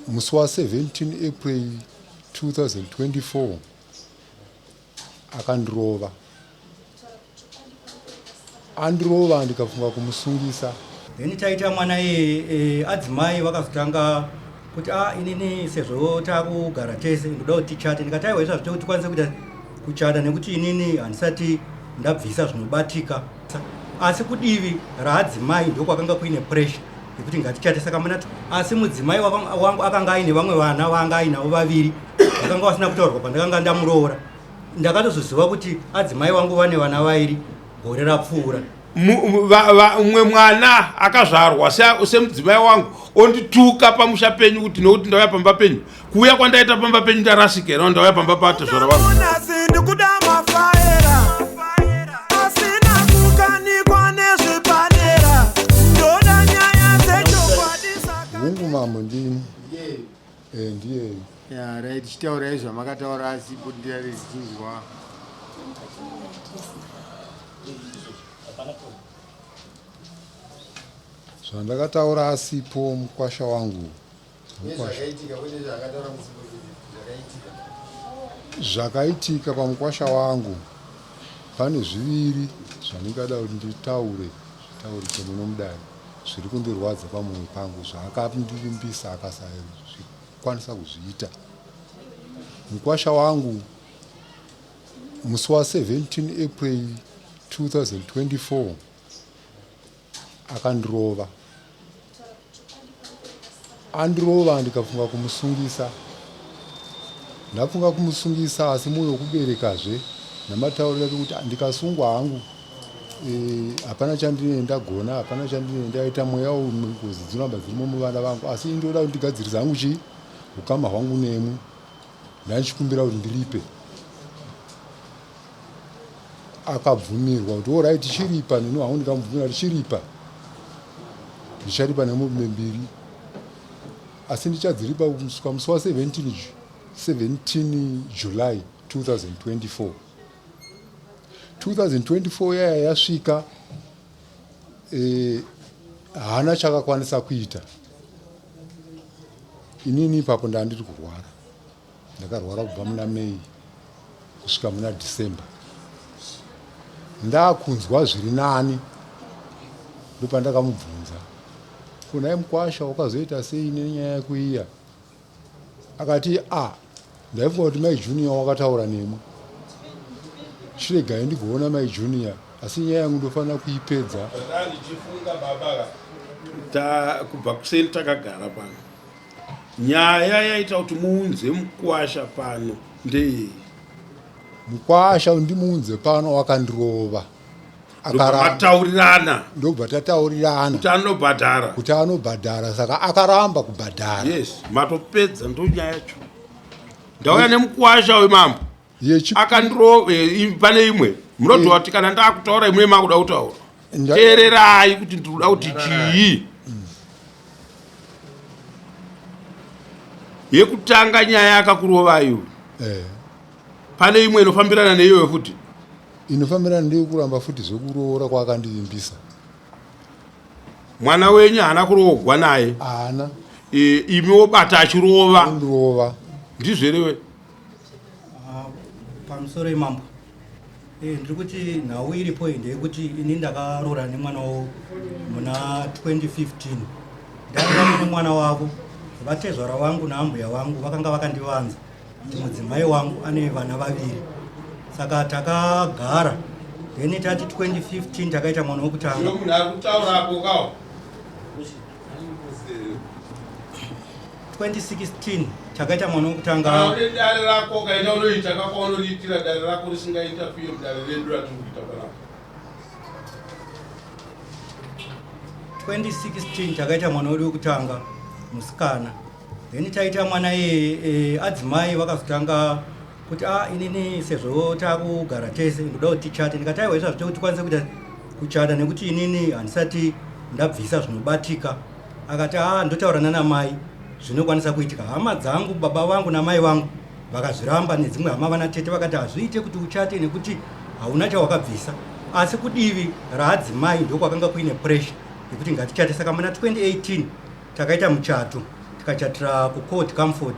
musi wa 17 April 2024 akandirova. Andirova ndikafunga kumusungisa. Then taita mwana adzimai vakazotanga kuti inini sezvo takugara tese ndoda kuti tichate. Ndikataiwa izvo kuti tikwanise kuita kuchata nekuti inini handisati ndabvisa zvinobatika. Asi kudivi raadzimai ndokwakanga kuine pressure yekuti ngatichate. Saka asi mudzimai wangu akanga aine vamwe vana vanga ainavo vaviri vakanga vasina kutaurwa pandakanga ndamuroora. Ndakatozoziva kuti adzimai wangu vane vana vairi gore rapfuura. Umwe mwana akazvarwa semudzimai wangu ondituka pamusha penyu kuti nokuti ndauya pamba penyu. Kuuya kwandaita pamba penyu ndarasikira ndauya pamba patezvara vangu. Mungu mama ndini. Ndiye. Ya right, chitaura izvo makataura asi kuti ndiyari zichinzwa. Zvandakataura asipo mukwasha wangu. Zvakaitika pamukwasha wangu pane zviviri zvandingada kuti nditaure chemunomudai zviri kundirwadza pamwoyo pangu zvaakandivimbisa akasakwanisa kuzviita. Mukwasha wangu musi wa 17 April 2024 akandirova. Andirova ndikafunga kumusungisa. Ndafunga kumusungisa asi mwoyo kuberekazve namatauriro ekuti ndikasungwa hangu hapana chandine ndagona, hapana chandine ndaita mweya wengozi dzinoramba dzirimo muvana vangu, asi ndoda kuti ndigadzirize hangu ukama hwangu nemwe. Ndandichikumbira kuti ndiripe. Akabvumirwa kuti orait chiripa, neni hangu ndikamubvumira kuti chiripa. Ndicharipa nemurume mbiri. Asi ndichadziripa kusvika musi wa 17 July 2024. 2024 yaya yasvika haana chakakwanisa kuita. Inini ipapo ndandiri kurwara. Ndakarwara kubva muna Mei kusvika muna December. Ndakunzwa zviri nani ndopandakamubvunza kunai mukwasha wakazoita sei nenyaya yekuiya. Akati ndaifunga kuti Mai Junior wakataura nemwe. Chiregai ndigoona Mai Junior, asi nyaya yangu ndofanira kuipedza. Ndichifunga baba kubva kuseni takagara pano. Nyaya yaita kuti muunze mukwasha pano ndeyei? Mukwasha ndimuunze pano wakandirova. Akataurirana. Ndobva tataurirana kuti anobhadhara, saka akaramba kubhadhara. Yes, matopedza ndonyaya yacho. Ndauya nemukwasha wemambo. Akandirova pane imwe. Munodwa kuti kana ndakutaura imwe makuda kutaura. Teererai kuti ndinoda kuti chii. Yekutanga nyaya yakakurovayo. Pane imwe inofambirana neiyoyo futi. Inofambirana ndiyo kuramba futi zvokuroora kwakandivimbisa. Mwana wenyu haana kuroorwa naye? Haana. Imi wobata achirova? Ndorova. Ndizverewe? Pamusoro imambo. Ndiri kuti nhau iripo ndeyekuti ini ndakaroora nemwana wavo muna 2015. Ndaroora nemwana wavo. Vatezvara vangu naambuya vangu vakanga vakandivanza kuti mudzimai wangu ane vana vaviri. Saka takagara. Then tati 2015 takaita mwana wokutanga. Munhu ari kutaura apo kawo. 2016 takaita mwana wokutanga. Dare rako kaenda unoita kakaunoritira dare rako risingaita fiyo dare redu ratikuita pano. 2016 takaita mwana wedu wokutanga musikana. Then taita mwana adzimai vakazotanga kuti inini sezvo takugara tese ndoda kuti tichate. Ndikataiwa izvo kuti tikwanise kuita kuchata nekuti inini handisati ndabvisa zvinobatika. Akati ndotaurana namai zvinokwanisa kuitika. Hama dzangu, baba vangu namai vangu vakazviramba, nedzimwe hama vana tete vakati hazviite kuti uchate nekuti hauna chawakabvisa. Asi kudivi raadzimai ndokwakanga kuine pressure yekuti ngatichate. Saka muna 2018 takaita muchato tikachatira kuPort Comfort.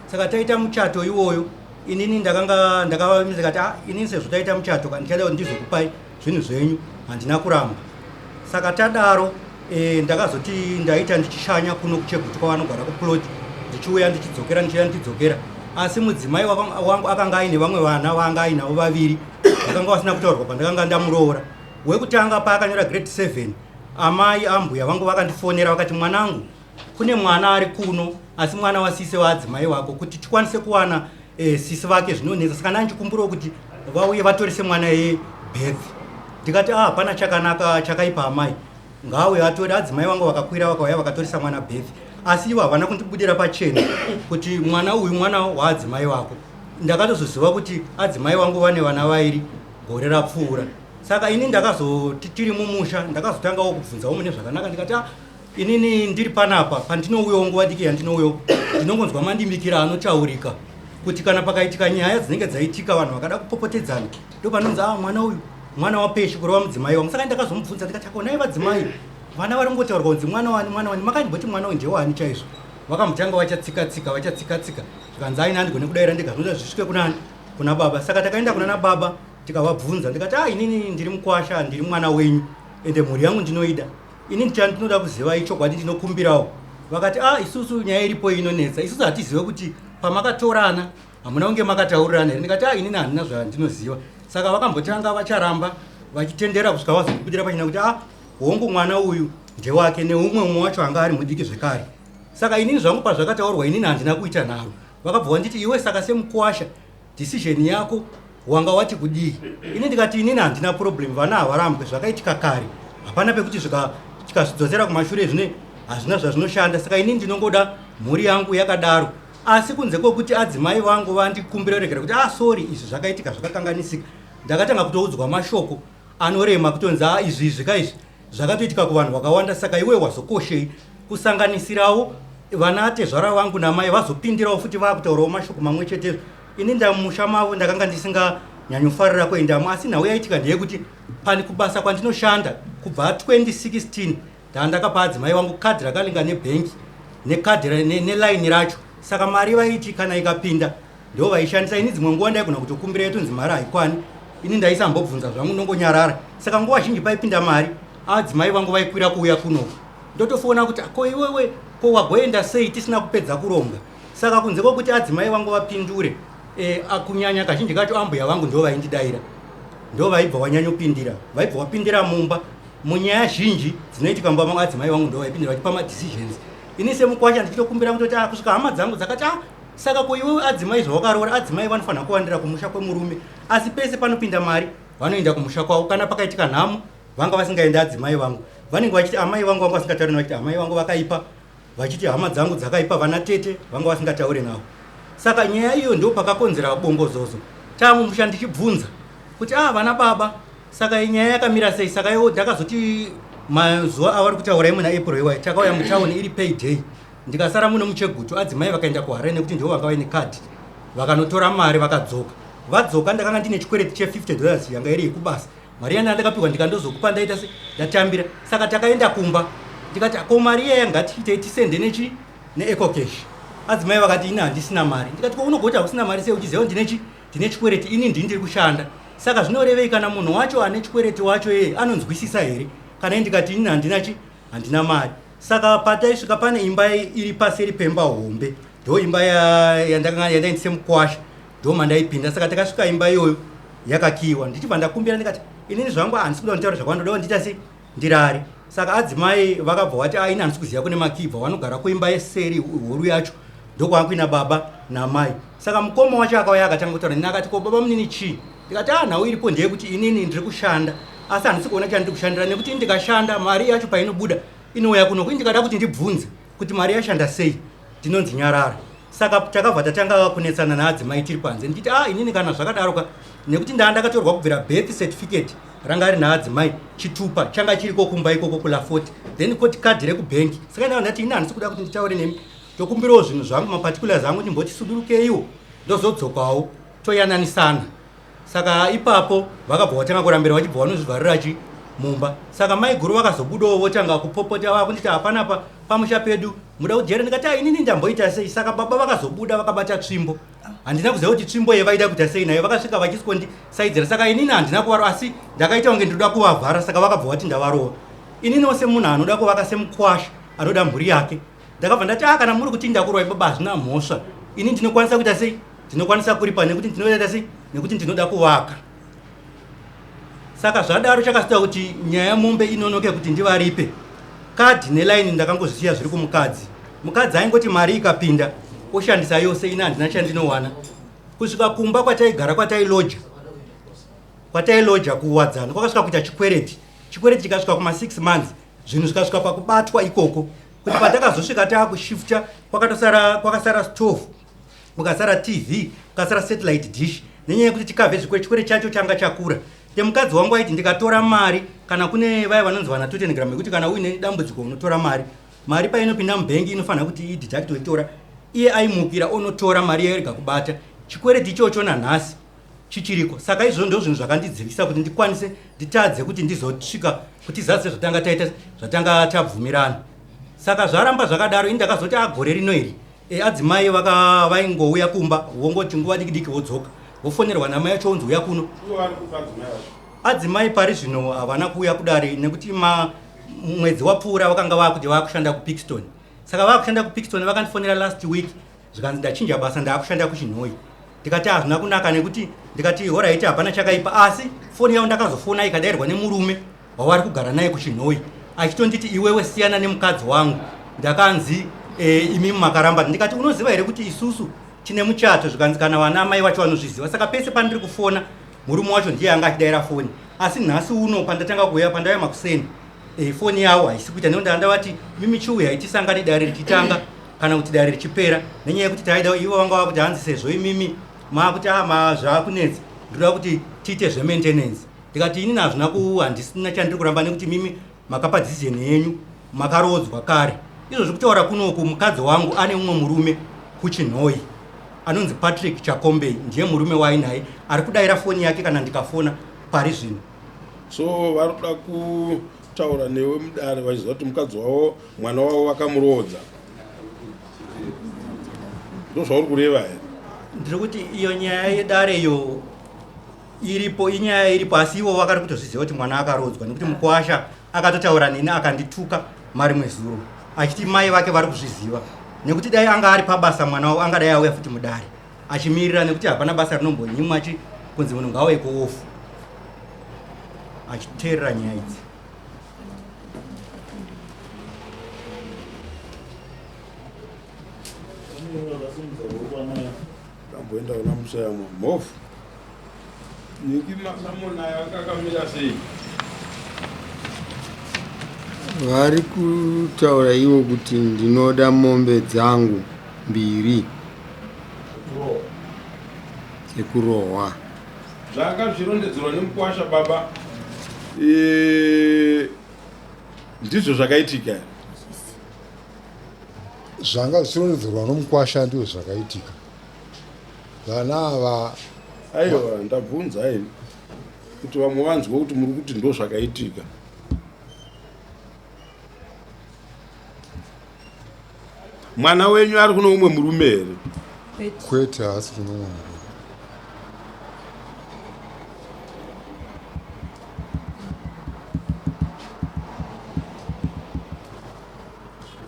Saka taita muchato iwoyo, inini ndakavamisa ndikati inini sezvo taita muchato ndichada kuti ndizokupai zvinhu zvenyu handina kuramba. Saka tadaro ndakazoti ndaita ndichishanya kuno kuChegutu kwavanogara kuplot, ndichiuya ndichidzokera, asi mudzimai wangu akanga aine vamwe vana vanga ainavo vaviri vakanga vasina kutaurwa pandakanga ndamuroora. Wekutanga paakanyora grade 7, amai ambuya vangu vakandifonera vakati mwanangu kune mwana ari kuno asi mwana wasise waadzimai wako, kuti tikwanise kuwana sisi vake zvinonetsa. Saka ndandikumbura kuti vauye vatorise mwana birth. Ndikati hapana chakanaka chakaipa amai, ngawe atore adzimai vangu vakakwira vakauya vakatorisa mwana birth, asi ivo havana kundibudira pachena kuti mwana uyu mwana waadzimai vako. Ndakatozoziva kuti adzimai vangu vane vana vairi gore rapfuura. Saka ini ndakazoti tiri mumusha ndakazotangawo kubvunzawo mune zvakanaka, ndikati inini ndiri panapa pandinouyawo nguva diki yandinouyawo ndinongonzwa mandimbikira anotaurika kuti kana pakaitika nyaya dzinenge dzaitika vanhu vakada kupopotedzana ndopanonzi mwana uyu mwana waPeshi kurova mudzimai wangu. Saka ndakazomubvunza ndikati konai vadzimai vana vari kungotaurwa kunzi mwana wani makandiboti mwana uyu ndewani chaizvo. Vakamutanga vachatsika tikanzi aina handigone kudaira ndega zvinoda zvisvike kuna baba. Saka takaenda kuna nababa tikavabvunza ndikati inini ndiri mukwasha, ndiri mwana wenyu ende mhuri yangu ndinoida, ini ndinoda kuziva ichokwadi ndinokumbirawo. Vakati isusu nyaya iripo inonetsa, isusu hatizive kuti pamakatorana hamuna kunge makataurirana here. Ndikati inini handina zvandinoziva. Saka vakambotanga vacharamba vachitendera kusvika vazokubudira pachena kuti hongu mwana uyu ndewake neumwe wacho anga ari mudiki zvekare. Saka inini zvangu pazvakataurwa inini handina kuita nharo. Vakabva vanditi iwe saka semukwasha decision yako wanga wati kudii. Ini ndikati inini handina problem, vana havarambwe zvakaitika kare, hapana pekuti tikazvidzosera kumashure zvine hazvina zvazvinoshanda. Saka inini ndinongoda mhuri yangu yakadaro, asi kunze kwokuti adzimai vangu vandikumbira regera kuti sorry izvi zvakaitika zvakakanganisika. Ndakatanga kutoudzwa mashoko anorema kutonzi izvi kaizvi zvakatoitika kuvanhu vakawanda. Saka iwe wazokoshei kusanganisirawo vana tezvara vangu namai vazopindirawo futi vakutaurawo mashoko mamwe chetezvo. Ini ndamusha mavo ndakanga ndisinganyanyofarira kuendamo, asi nhau yaitika ndeyekuti pani kubasa kwandinoshanda kubva 2016 ndandakapa adzimai vangu kadhi rakalinga nebhengi nekadhi nelaini racho. Saka mari vaiti kana ikapinda ndo vaishandisa. Ini dzimwe nguva ndaigona kutokumbira yetonzi mari haikwani, ini ndaisambobvunza zvangu nongonyarara. Saka nguva zhinji paipinda mari adzimai vangu vaikwira kuuya kunoko, ndotofona kuti ko iwewe ko wagoenda sei tisina kupedza kuronga. Saka kunze kwokuti adzimai vangu vapindure, kunyanya kazhinji kacho ambuya vangu ndo vaindidaira, ndo vaibva wanyanyopindira, vaibva wapindira mumba munyaya zhinji dzinoitika mumba mangu. Adzimai vangu ndo vaipindira vachipa madecisions. Ini semukwasha ndichitokumbira kutoti kusvika hama dzangu dzakati saka ko iwe adzimai zvawakaroora, adzimai vanofanira kuwandira kumusha kwemurume, asi pese panopinda mari vanoenda kumusha kwavo. Kana pakaitika nhamo vanga vasingaenda adzimai vangu, vanenge vachiti amai vangu vanga vasingatauri, vachiti amai vangu vakaipa, vachiti hama dzangu dzakaipa, vana tete vanga vasingataure navo. Saka nyaya iyo ndo pakakonzera bongozozo. Tamumusha ndichibvunza kuti vana baba saka nyaya yakamira sei. Saka iwo ndakazoti mazuva avari kutaura muna April iwayo takauya mutauni iri payday, ndikasara muno muChegutu. Adzimai vakaenda kuHarare nekuti ndivo vanga vaine kadhi, vakanotora mari vadzoka. Ndakanga ndine chikwereti che$50 yanga iri yekubasa. Mari yana ndakapiwa ndikandozokupa ndaita ndatambira. Saka takaenda kumba ndikati ko mari iya ngatiite tisende neEcocash. Adzimai vakati ini handisina mari. Ndikati ko unogoti hausina mari sei uchiziva ndine chikwereti, ini ndiri kushanda. Saka zvinorevei kana munhu wacho ane chikwereti wacho anonzwisisa here kana ndikati ini handina mari. Saka pataisvika pane imba iri paseri pemba hombe, ndo imba yandaindise mukwasha, ndo mandaipinda. Saka takasvika imba iyoyo yakakiwa, ndichibva ndakumbira ndikati inini zvangu handisi kuda kutaura zvakwandodawo ndiita se ndirari. Saka adzimai vakabva vati ini handisi kuziva kune makibva vanogara kuimba yeseri huru yacho, ndokwanguina baba namai. Saka mukoma wacho akauya akatanga kutaura nini akati ko baba munini chii. Ndikati nhau iripo ndeyekuti inini ndiri kushanda asi handisi kuona chandiri kushandira, nekuti ndikashanda mari yacho painobuda inouya kuno. Kuti ndikada kuti ndibvunze kuti mari yashanda sei ndinonzi nyarara. Saka takabva tatanga kunetsana naadzimai tiri panze. Nditi inini kana zvakadaroka, nekuti ndandakatorwa kubvira birth certificate ranga ari naadzimai chitupa changa chiriko kumba ikoko kuLafort, then koti kadhi rekubhengi. Saka ndati ini handisi kuda kuti nditaure nemi, tokumbirawo zvinhu zvangu maparticulars angu ndimboti sudurukeiwo ndozodzokawo toyananisana. Saka ipapo vakabva vatanga kurambira vachibva vanozvivharira mumba. Saka mai guru vakazobudawo votanga kupopota vakunditi hapanapa pamusha pedu muda kujera ndikati inini ndamboita sei saka baba vakazobuda vakabata tsvimbo handina kuziva kuti tsvimbo yevaida kuita sei nayo vakasvika vachisaidzira saka inini handina kuvarova asi ndakaita kunge ndoda kuvavhara saka vakabva vati ndavarova ininiwo semunhu anoda kuvaka semukwasha anoda mhuri yake ndakabva ndati kana muri kuti ndakurwai baba hazvina mhosva ini ndinokwanisa kuita sei ndinokwanisa kuripa nekuti ndinoita sei nekuti ndinoda kuvaka saka zvadaro chakasita kuti nyaya yemombe inonoke kuti ndivaripe kadhi nelaini ndakangozvisiya zviri kumukadzi mukadzi aingoti mari ikapinda oshandisa yose ina handina chandinowana kusvika kumba kwataigara kwatailoja kuwadzana kwakasvika kuita chikwereti chikasvika kuma6 months zvinhu zvikasvika pakubatwa ikoko kuti patakazosvika taakushifta kwakasara stove kukasara tv kukasara satellite dish nenyaya yekuti tikabve chikwere chacho changa chakura temukadzi wangu aiti ndikatora mari kana kune vaya vanonzi vana 20 gram yekuti kana uine dambudziko unotora mari painopinda mubhengi inofanira kuti idhidhakiti oitora iye aimukira onotora mari yairega kubata chikwereti ichocho nanhasi chichiriko saka izvo ndo zvinhu zvakandidzivisa kuti ndikwanise nditadze kuti ndizosvika kuti zase zvatanga tabvumirana saka zvaramba zvakadaro ini ndakazoti gore rino iri adzimai vaingouya kumba wongoti nguva diki vodzoka vofonerwa namai yacho onzi uya kuno adzimai pari zvino havana kuuya kudare nekuti mwedzi wapfuura vakanga vakuti vakushanda kupikiston saka vakushanda kupikiston vakandifonera last week zvikanzi ndachinja basa ndaakushanda kuchinhoi ndikati hazvina kunaka nekuti ndikati horaiti hapana chakaipa asi foni yavo ndakazofona ikadayirwa nemurume wavari kugara naye kuchinhoi achitonditi iwewe siyana nemukadzi wangu ndakanzi imi makaramba ndikati unoziva here kuti isusu tine muchato zvikanzi kana vana mai vacho vanozviziva saka pese pandiri kufona murume wacho ndiye anga achidayira foni asi nhasi uno pandatanga kuuya pandauya makuseni foni yavo haisi kuita nekuti andavati mimi chiuya haitisangani dare richitanga kana kuti dare richipera nenyaya yekuti taida ivo vanga vakuti hanzi sezvo imimi maakuti zvaakunetsa ndoda kuti tiite zvemaintenance ndikati ini handisina chandiri kuramba nekuti mimi makapa dhizeni yenyu makarodzwa kare izvozvi kutaura kunoku mukadzi wangu ane mumwe murume kuchinhoi anonzi Patrick Chakombe ndiye murume wainaye ari kudayira foni yake kana ndikafona pari zvino so vari kuda kutaura newe mudare vachiziva kuti mukadzi wavo mwana wavo vakamurodza ndo zvauri kureva here ndiri kuti iyo nyaya yedareyo iripo inyaya iripo asi ivo vakari kutozviziva kuti mwana akarodzwa nekuti mukwasha akatotaura neni akandituka mari mwezuro achiti mai vake vari kuzviziva nekuti dai anga ari pabasa mwana wavo angadai auya futi mudare achimirira nekuti hapana basa rinombonyimwa kunzi munhu ngaauye kuofu achiteerera nyaya idzi ndamboenda kuna musayamo mofu niki masamonayo akakamira sei vari kutaura ivo kuti ndinoda mombe dzangu 2 dzekurohwa zvanga zvirondedzerwa nemukwasha baba ndizvo zvakaitika zvanga zvirondedzerwa nomukwasha ndizvo zvakaitika vana ava aiwa ndabvunza ini kuti vamwe vanzwa kuti muri kuti ndo zvakaitika mwana wenyu ari kuno umwe murume here kwete asi kuno umwe murume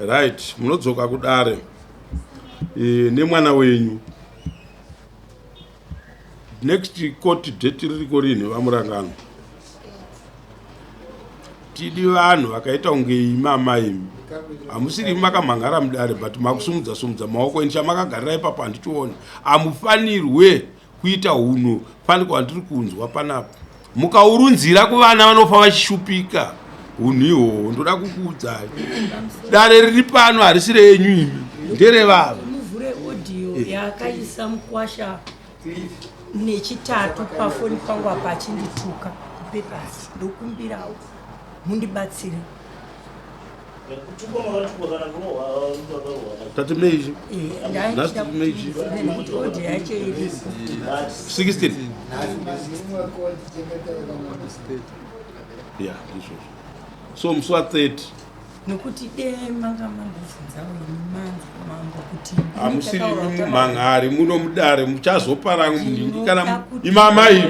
right munodzoka kudare nemwana wenyu next court date ririko rini vamurangano tidi vanhu vakaita kunge imama imi hamusiri makamhangara mudare but makusumudza maoko ini chamakagarira ipapo handichiona hamufanirwe kuita huno pane kwandiri kunzwa panapa mukaurunzira kuvana vanofa vachishupika hunhu ihwohwo ndoda kukuudzai dare riri pano harisi renyu imi nderevavo muvhure audio yakaisa mukwasha nechitatu pafoni pangu apa achindituka kupepasi ndokumbirawo mundibatsire tate meizvi nekuti audio yacho iri 16 ya izvozvo so musi wa30 nokuti manga mambobvunzawo manzi mambo kuti hamusiri mumhanhare muno mudare muchazopara kana imamai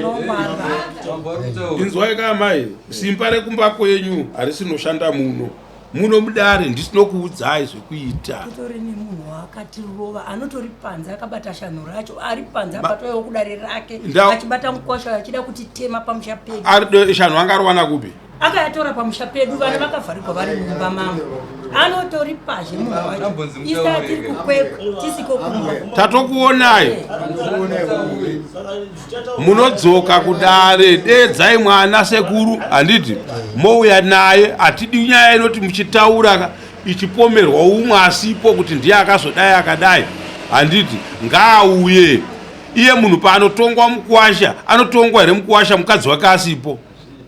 inzwai kamai simba rekumba kwenyu harisinoshanda muno mudare ndisinokuudzai zvekuita. kutori nemunhu akatirova anotori panze akabata shanhu racho ari panze abatoiwo kudare rake achibata mukwasha achida kutitema pamusha pedu. ari shanhu angarowana kupi? akayatora pamusha pedu vana vakavharikwa vari mumba mambo anotori pazhe munhu wacho isa tiri kukwekwa tisiko kumba tatokuonai munodzoka kudare dedzai mwana sekuru handiti mouya naye hatidi nyaya inoti muchitaura ichipomerwa umwe asipo kuti ndiye akazodai akadai handiti ngaauye iye munhu paanotongwa mukwasha anotongwa here mukwasha mukadzi wake asipo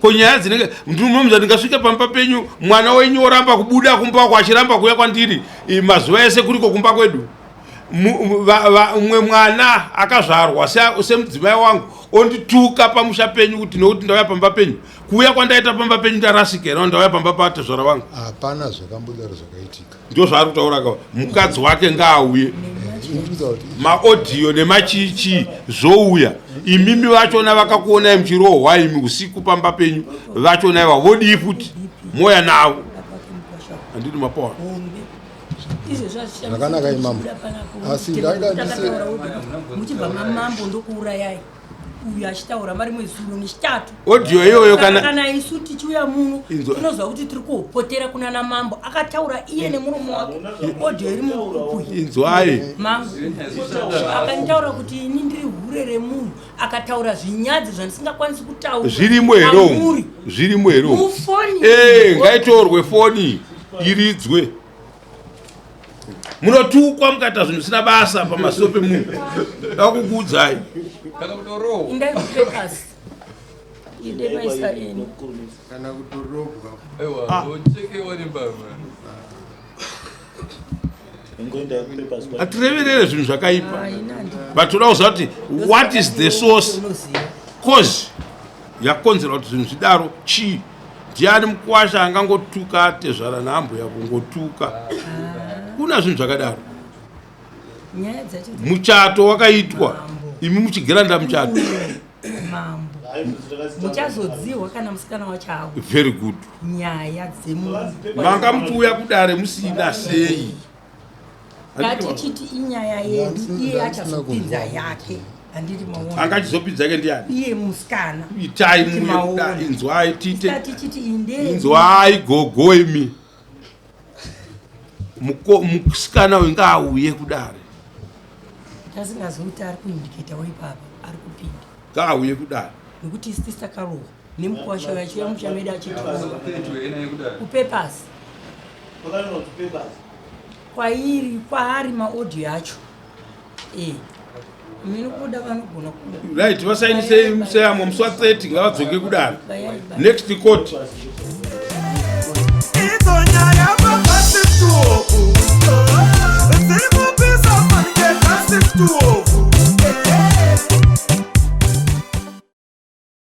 konyaya dzinenge ndinomuza ndingasvike pamba penyu mwana wenyu oramba kubuda kumba kwako achiramba kuuya kwandiri mazuva ese kuriko kumba kwedu mumwe mwana akazvarwa semudzimai wangu ondituka pamusha penyu kuti nokuti ndauya pamba penyu kuuya kwandaita pamba penyu ndarasikera ndauya pamba patezvara wangu hapana zvakambodaro zvakaitika ndio zvaari kutaura ka mukadzi wake ngaauye maodhiyo nemachichi zouya imimi vachona vakakuonai muchirohwa imi usiku pamba penyu vachona iva vodii futi moya navo handiti mapawa zvakanaka imambo asi ndaida muchibva mamambo ndokuurayai uyu achitaura mari mwezuro nechitatu odhiyo iyoyo kana isu tichiuya muno tinozwa kuti tiri kuhopotera kunana mambo akataura iye nemuromo wake odhiyo iri mukuyi inzwai mambo akanitaura kuti ini ndiri hure remunhu akataura zvinyadzi zvandisingakwanisi kutaura zvirimo here zvirimo here mufoni ngaitorwe foni iridzwe munotukwa mukaita zvinhu zvisina basa pamaziso pemunhu dakukuudzai indai kupepasi ide maisa enu kana kutorobwa hatireverere zvinhu zvakaipa but toda kuziva kuti what is the source cause yakonzera kuti zvinhu zvidaro chii ndiani mukwasha angangotuka atezvara nhambo yakungotuka kuna zvinhu zvakadaro muchato wakaitwa imi muchigiranda muchato mambo muchazodziwa kana musikana wacho avo very good nyaya dzemunhu manga muchiuya kudare musina sei ngatichiti inyaya yedu iye achazopinza yake handiri maona angachizopinza yake ndiani iye musikana itai muye inzwai tite tichiti indei inzwai gogo imi musikana uyu ngaauye kudare tasingazouti ari kuindiketa waipapa ari kupinda ngaauye kudare nekuti isi tisakarohwa nemukwasha yachiuya muchamedu achitiroa kupepasi kwaari maodhiyo acho mino kuda vanogona right vasainisei museyamo musi wa 30 ngavadzoke kudare next court